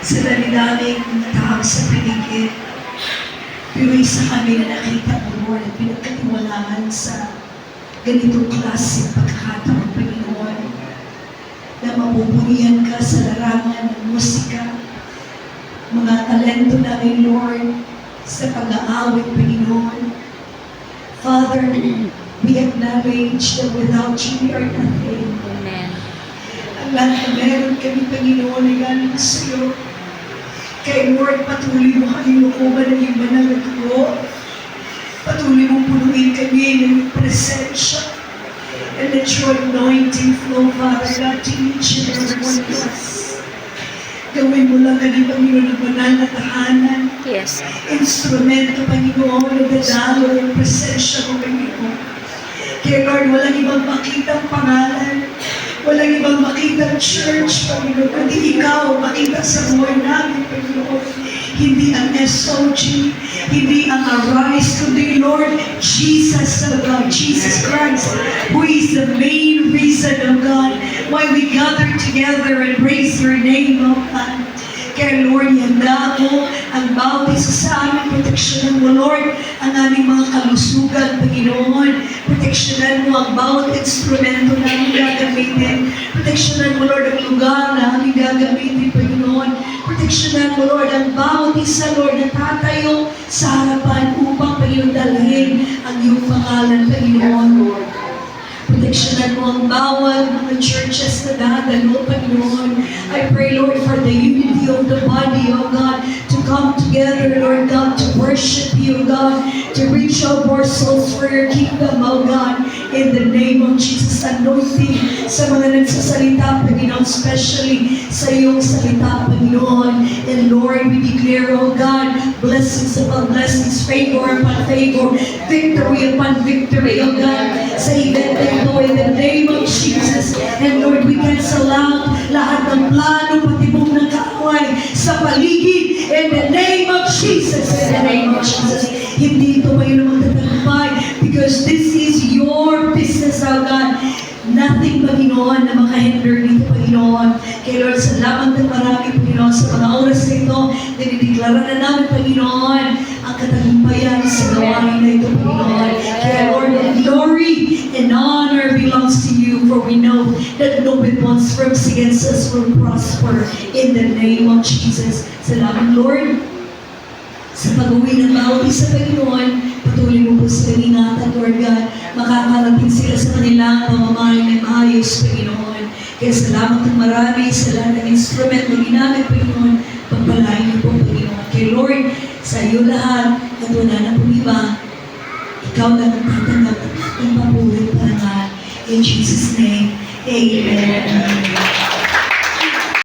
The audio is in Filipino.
Sa dami-daming tao sa paligid, pero isa kami na nakita mo, Lord, at pinagkatiwalaan sa ganitong klase pagkakataon, Panginoon, na mapupurihan ka sa larangan ng musika, mga talento namin, Lord, sa pag-aawit, Panginoon. Father, we acknowledge that without you, we are nothing. Amen. Ang lahat na meron kami, Panginoon, ay galing sa iyo. Kaya Lord, patuloy mo kami lukuban ng iyong banal na dugo. Patuloy mong punuin kami ng iyong presensya. And let your anointing flow, Father God, to each and every one of us. Gawin mo lang kami, Panginoon, ng banal na tahanan. Yes. Instrumento, Panginoon, na dadalo ng presensya mo, Panginoon. Kaya Lord, walang ibang makitang pangalan. Walang ibang makitang church, Panginoon, kundi ikaw makita sa buhay namin, Panginoon. Hindi ang SOG, hindi ang Arise, kundi Lord Jesus, oh God, Jesus Christ, who is the main reason, oh God, why we gather together and praise your name, oh God. Kaya Lord, ihanda mo ang bawat isa sa amin. Proteksyonan mo, Lord, ang aming mga kalusugan, Panginoon. Proteksyonan mo ang bawat instrumento na aming gagamitin. Proteksyonan mo, Lord, ang lugar na aming gagamitin, Panginoon. Proteksyonan mo, Lord, ang bawat isa, Lord, na tatayo sa harapan upang, Panginoon, dalhin ang iyong pangalan, Panginoon, Lord. Proteksyonan mo ang bawat mga churches na dadalo, Panginoon. I pray, Lord, for the unity of the body, oh God, to come together, Lord God, to worship you, God, to reach out more souls for your kingdom, oh God, in the name of Jesus. Anointing sa mga nagsasalita, Panginoon, especially sa iyong salita, Panginoon. And Lord, we declare, oh God, blessings upon blessings, favor upon favor, victory upon victory, oh God, sa event na ito, in the name of Jesus. And Lord, we cancel out lahat ng plano, patibong ng kaaway sa paligid, in the name of Jesus. In the name of Jesus. Hindi ito kayo na magtatagumpay because this is your business, oh God. Nothing, Panginoon, na makahinder dito, Panginoon. Kaya Lord, salamat ng marami, Panginoon, sa mga oras na ito, dinideklara na namin, Panginoon, ang katagumpayan sa gawain na ito, Panginoon. Kaya Lord, glory and honor belongs to you, for we know that no weapons formed against us will prosper in the name of Jesus. Salamat, Lord, sa pag-uwi ng bawat isa, Panginoon. Patuloy mo po sila ingatan, Lord God. Makakarating sila sa kanilang pamamahay ng maayos, Panginoon. Kaya salamat ng marami sa lahat ng instrument na ginamit, Panginoon. Pagpalain niyo po, Panginoon. Kaya Lord, sa iyo lahat, at wala na po iba, ikaw lang ang tatanggap ng papuri para nga. In Jesus' name, Amen.